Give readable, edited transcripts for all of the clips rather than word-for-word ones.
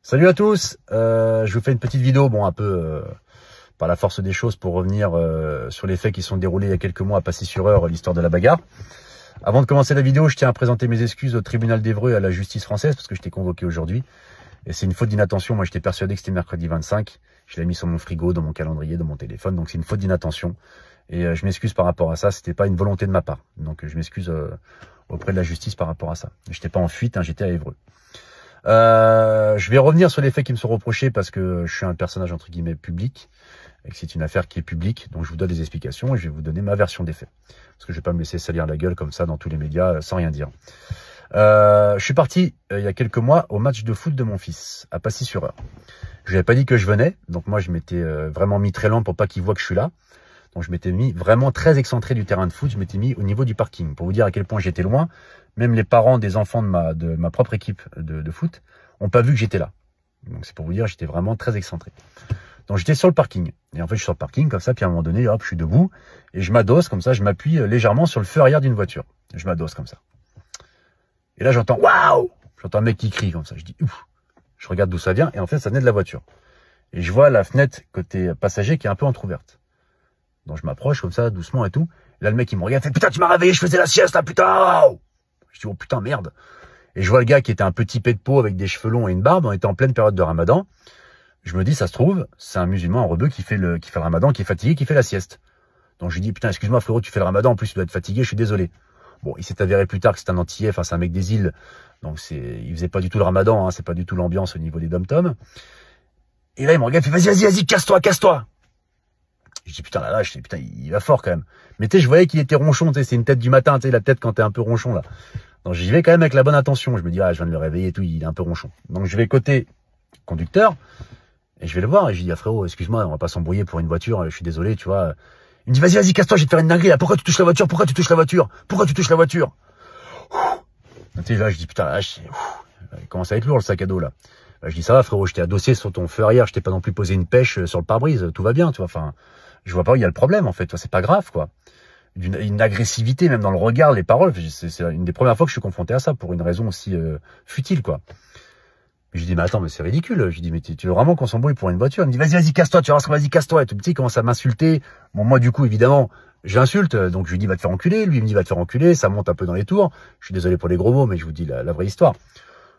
Salut à tous, je vous fais une petite vidéo, bon un peu par la force des choses pour revenir sur les faits qui sont déroulés il y a quelques mois à Passy-sur-Eure, l'histoire de la bagarre. Avant de commencer la vidéo, je tiens à présenter mes excuses au tribunal d'Évreux et à la justice française parce que je t'ai convoqué aujourd'hui. Et c'est une faute d'inattention, moi j'étais persuadé que c'était mercredi 25, je l'ai mis sur mon frigo, dans mon calendrier, dans mon téléphone, donc c'est une faute d'inattention. Et je m'excuse par rapport à ça, c'était pas une volonté de ma part. Donc je m'excuse auprès de la justice par rapport à ça. J'étais pas en fuite, hein, j'étais à Évreux. Je vais revenir sur les faits qui me sont reprochés parce que je suis un personnage entre guillemets public et que c'est une affaire qui est publique, donc je vous donne des explications et je vais vous donner ma version des faits parce que je vais pas me laisser salir la gueule comme ça dans tous les médias sans rien dire. Je suis parti il y a quelques mois au match de foot de mon fils à Passy-sur-Eure. Je lui avais pas dit que je venais, donc moi je m'étais vraiment mis très loin pour pas qu'il voit que je suis là. Donc je m'étais mis vraiment très excentré du terrain de foot, je m'étais mis au niveau du parking pour vous dire à quel point j'étais loin. Même les parents des enfants de ma propre équipe de foot ont pas vu que j'étais là. Donc c'est pour vous dire, j'étais vraiment très excentré. Donc j'étais sur le parking. Et en fait, je suis sur le parking comme ça, puis à un moment donné, hop, je suis debout et je m'adosse comme ça, je m'appuie légèrement sur le feu arrière d'une voiture. Je m'adosse comme ça. Et là, j'entends waouh! J'entends un mec qui crie comme ça. Je dis ouf. Je regarde d'où ça vient et en fait, ça venait de la voiture. Et je vois la fenêtre côté passager qui est un peu entrouverte. Donc je m'approche comme ça, doucement et tout. Et là, le mec, il me regarde, fait putain, tu m'as réveillé, je faisais la sieste là, putain! Je dis, oh putain, merde. Et je vois le gars qui était un petit pet de peau avec des cheveux longs et une barbe. On était en pleine période de ramadan. Je me dis, ça se trouve, c'est un musulman, un rebeu qui fait le ramadan, qui est fatigué, qui fait la sieste. Donc je lui dis, putain, excuse-moi frérot, tu fais le ramadan, en plus tu dois être fatigué, je suis désolé. Bon, il s'est avéré plus tard que c'est un antillais, enfin c'est un mec des îles. Donc il faisait pas du tout le ramadan, hein, c'est pas du tout l'ambiance au niveau des dom-toms. Et là, il me regarde, il fait, vas-y, casse-toi, casse-toi. Je dis, putain, la vache, putain, il va fort quand même. Mais tu sais, je voyais qu'il était ronchon, tu sais, c'est une tête du matin, tu sais, la tête quand t'es un peu ronchon, là. Donc j'y vais quand même avec la bonne intention. Je me dis, ah, je viens de le réveiller et tout, il est un peu ronchon. Donc je vais côté conducteur, et je vais le voir, et je dis, ah frérot, excuse-moi, on va pas s'embrouiller pour une voiture, je suis désolé, tu vois. Il me dit, vas-y, casse-toi, je vais te faire une dinguerie, là. Pourquoi tu touches la voiture? Pourquoi tu touches la voiture? Pourquoi tu touches la voiture? Tu sais, là, je dis, putain, là, il commence à être lourd, le sac à dos, là. Je dis, ça va, frérot, je t'ai adossé sur ton feu arrière, je t'ai pas non plus posé une pêche sur le pare-brise, tout va bien, tu vois, enfin. Je vois pas où il y a le problème, en fait. Toi, c'est pas grave, quoi. Une agressivité, même dans le regard, les paroles. C'est une des premières fois que je suis confronté à ça, pour une raison aussi futile, quoi. Je dis, mais attends, mais c'est ridicule. Je dis, mais tu veux vraiment qu'on s'embrouille pour une voiture? Il me dit, vas-y, casse-toi, tu vas voir, vas-y, casse-toi. Et tout petit, il commence à m'insulter. Bon, moi, du coup, évidemment, j'insulte. Donc, je lui dis, va te faire enculer. Lui, il me dit, va te faire enculer. Ça monte un peu dans les tours. Je suis désolé pour les gros mots, mais je vous dis la vraie histoire.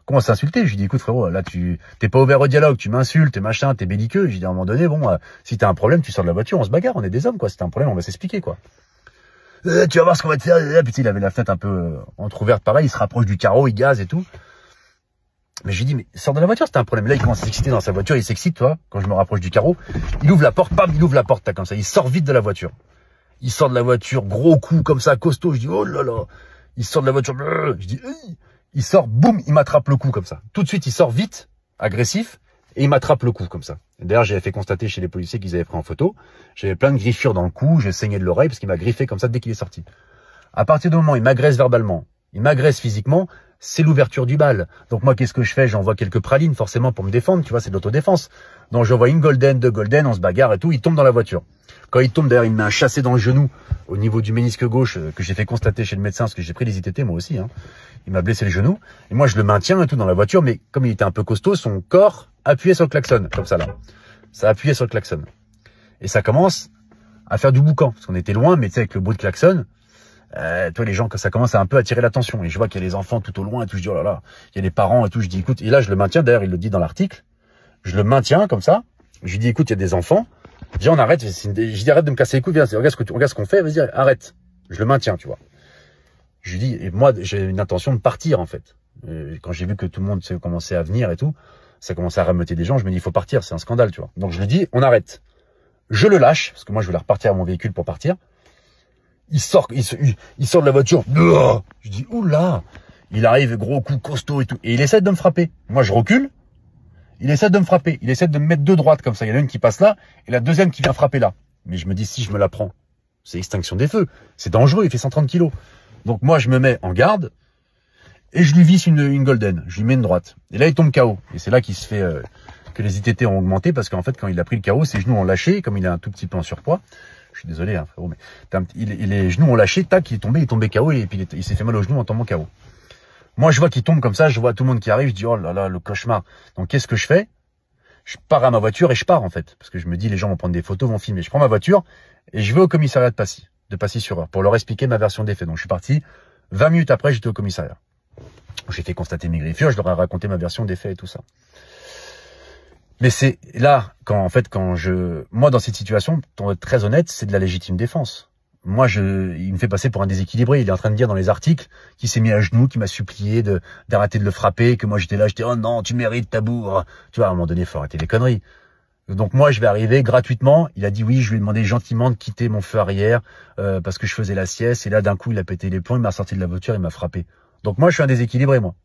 Commence à s'insulter. Je lui dis, écoute frérot, là t'es pas ouvert au dialogue, tu m'insultes, machin, t'es belliqueux. Je lui dis à un moment donné, bon, si t'as un problème, tu sors de la voiture, on se bagarre, on est des hommes, quoi. Si t'as un problème, on va s'expliquer, quoi. Tu vas voir ce qu'on va te faire. Puis il avait la fenêtre un peu entrouverte, pareil, il se rapproche du carreau, il gaze et tout. Mais je lui dis, mais sors de la voiture, c'est un problème. Là, il commence à s'exciter dans sa voiture, il s'excite, toi, quand je me rapproche du carreau. Il ouvre la porte, bam, il ouvre la porte, comme ça. Il sort vite de la voiture. Il sort de la voiture, gros coup, comme ça, costaud. Je dis, oh là là. Il sort de la voiture, je dis, hey. Il sort, boum, il m'attrape le cou comme ça. Tout de suite, il sort vite, agressif, et il m'attrape le cou comme ça. D'ailleurs, j'avais fait constater chez les policiers qu'ils avaient pris en photo. J'avais plein de griffures dans le cou, j'ai saigné de l'oreille parce qu'il m'a griffé comme ça dès qu'il est sorti. À partir du moment où il m'agresse verbalement, il m'agresse physiquement, c'est l'ouverture du bal. Donc moi, qu'est-ce que je fais? J'envoie quelques pralines forcément pour me défendre, tu vois, c'est de l'autodéfense. Donc j'envoie une golden, deux golden, on se bagarre et tout, il tombe dans la voiture. Quand il tombe, d'ailleurs, il me met un chassé dans le genou au niveau du ménisque gauche que j'ai fait constater chez le médecin parce que j'ai pris des ITT moi aussi, hein. Il m'a blessé le genou. Et moi, je le maintiens et tout dans la voiture, mais comme il était un peu costaud, son corps appuyait sur le klaxon, comme ça, là. Ça appuyait sur le klaxon. Et ça commence à faire du boucan. Parce qu'on était loin, mais tu sais, avec le bruit de klaxon, toi, les gens, ça commence à un peu attirer l'attention. Et je vois qu'il y a les enfants tout au loin et tout. Je dis, oh là là, il y a les parents et tout. Je dis, écoute, et là, je le maintiens. D'ailleurs, il le dit dans l'article. Je le maintiens comme ça. Je lui dis, écoute, il y a des enfants. Je dis, on arrête. Je dis, arrête de me casser les couilles. Viens, regarde ce qu'on fait. Vas-y, arrête. Je le maintiens, tu vois. Je lui dis, et moi, j'ai une intention de partir, en fait. Quand j'ai vu que tout le monde commençait à venir et tout, ça commençait à rameuter des gens, je me dis, il faut partir, c'est un scandale, tu vois. Donc je lui dis, on arrête. Je le lâche, parce que moi, je voulais repartir à mon véhicule pour partir. Il sort de la voiture. Je dis, oula. Il arrive, gros coup, costaud et tout. Et il essaie de me frapper. Moi, je recule. Il essaie de me frapper. Il essaie de me mettre deux droites comme ça. Il y en a une qui passe là, et la deuxième qui vient frapper là. Mais je me dis, si je me la prends, c'est extinction des feux. C'est dangereux, il fait 130 kilos. Donc moi, je me mets en garde et je lui visse une golden. Je lui mets une droite. Et là, il tombe KO. Et c'est là qu'il se fait que les ITT ont augmenté parce qu'en fait, quand il a pris le KO, ses genoux ont lâché. Comme il est un tout petit peu en surpoids, je suis désolé, hein, frérot, mais les genoux ont lâché. Tac, il est tombé KO et puis il s'est fait mal aux genoux en tombant KO. Moi, je vois qu'il tombe comme ça, je vois tout le monde qui arrive, je dis, oh là là, le cauchemar. Donc, qu'est-ce que je fais? Je pars à ma voiture et je pars, en fait. Parce que je me dis, les gens vont prendre des photos, vont filmer. Je prends ma voiture et je vais au commissariat de Passy-sur-Eure, pour leur expliquer ma version des faits. Donc, je suis parti. 20 minutes après, j'étais au commissariat. J'ai fait constater mes griffures, je leur ai raconté ma version des faits et tout ça. Mais c'est là, moi, dans cette situation, pour être très honnête, c'est de la légitime défense. Moi, il me fait passer pour un déséquilibré. Il est en train de dire dans les articles qu'il s'est mis à genoux, qu'il m'a supplié d'arrêter de le frapper, que moi j'étais là, oh non, tu mérites ta bourre. Tu vois, à un moment donné, il faut arrêter les conneries. Donc moi, je vais arriver gratuitement. Il a dit oui, je lui ai demandé gentiment de quitter mon feu arrière parce que je faisais la sieste. Et là, d'un coup, il a pété les plombs, il m'a sorti de la voiture, il m'a frappé. Donc moi, je suis un déséquilibré, moi.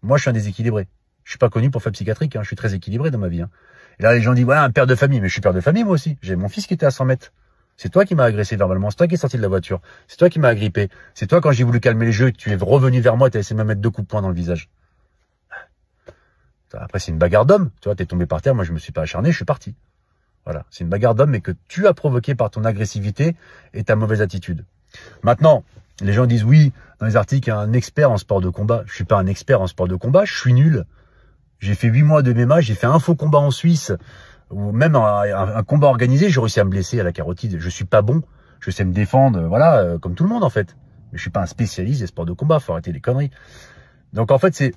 Moi, je suis un déséquilibré. Je suis pas connu pour faire psychiatrique, hein. Je suis très équilibré dans ma vie. Hein. Et là, les gens disent, voilà, un père de famille. Mais je suis père de famille, moi aussi. J'ai mon fils qui était à 100 mètres. C'est toi qui m'as agressé verbalement. C'est toi qui es sorti de la voiture. C'est toi qui m'as agrippé. C'est toi, quand j'ai voulu calmer les jeux, tu es revenu vers moi et tu as essayé de me mettre 2 coups de poing dans le visage. Après, c'est une bagarre d'homme. Tu vois, t'es tombé par terre. Moi, je me suis pas acharné. Je suis parti. Voilà. C'est une bagarre d'homme, mais que tu as provoqué par ton agressivité et ta mauvaise attitude. Maintenant, les gens disent, oui, dans les articles, il y a un expert en sport de combat. Je suis pas un expert en sport de combat. Je suis nul. J'ai fait 8 mois de MMA. J'ai fait un faux combat en Suisse. Ou même un combat organisé, j'ai réussi à me blesser à la carotide. Je suis pas bon, je sais me défendre, voilà, comme tout le monde en fait. Mais je suis pas un spécialiste des sports de combat, faut arrêter les conneries. Donc en fait, c'est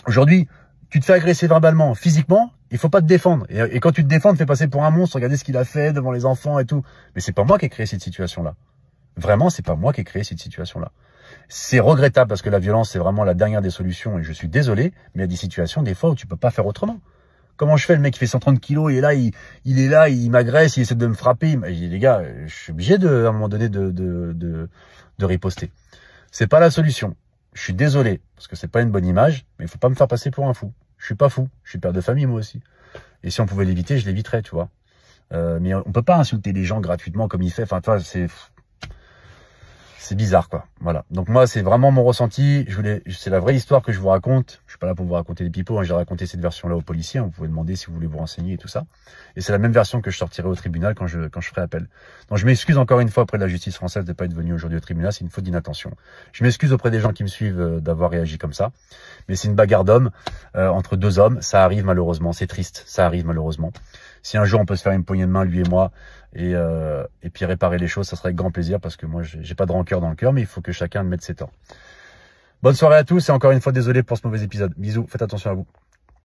aujourd'hui, tu te fais agresser verbalement, physiquement, il faut pas te défendre. Et quand tu te défends, tu te fais passer pour un monstre, regardez ce qu'il a fait devant les enfants et tout. Mais c'est pas moi qui ai créé cette situation-là. Vraiment, c'est pas moi qui ai créé cette situation-là. C'est regrettable parce que la violence, c'est vraiment la dernière des solutions et je suis désolé, mais il y a des situations, des fois, où tu peux pas faire autrement. Comment je fais? Le mec qui fait 130 kilos, il est là, il m'agresse, il essaie de me frapper. Il dit, les gars, je suis obligé à un moment donné de riposter. C'est pas la solution. Je suis désolé, parce que c'est pas une bonne image, mais il faut pas me faire passer pour un fou. Je suis pas fou. Je suis père de famille, moi aussi. Et si on pouvait l'éviter, je l'éviterais, tu vois. Mais on peut pas insulter les gens gratuitement comme il fait. Enfin, tu vois, c'est bizarre, quoi. Voilà. Donc moi, c'est vraiment mon ressenti. C'est la vraie histoire que je vous raconte. Je suis pas là pour vous raconter des pipeaux. Hein. J'ai raconté cette version-là aux policiers. Vous pouvez demander si vous voulez vous renseigner et tout ça. Et c'est la même version que je sortirai au tribunal quand je ferai appel. Donc je m'excuse encore une fois auprès de la justice française de pas être venu aujourd'hui au tribunal. C'est une faute d'inattention. Je m'excuse auprès des gens qui me suivent d'avoir réagi comme ça. Mais c'est une bagarre d'hommes entre 2 hommes. Ça arrive malheureusement. C'est triste. Ça arrive malheureusement. Si un jour on peut se faire une poignée de main, lui et moi, et puis réparer les choses, ça serait avec grand plaisir parce que moi, j'ai pas de rancœur dans le cœur, mais il faut que chacun mette ses torts. Bonne soirée à tous et encore une fois, désolé pour ce mauvais épisode. Bisous, faites attention à vous.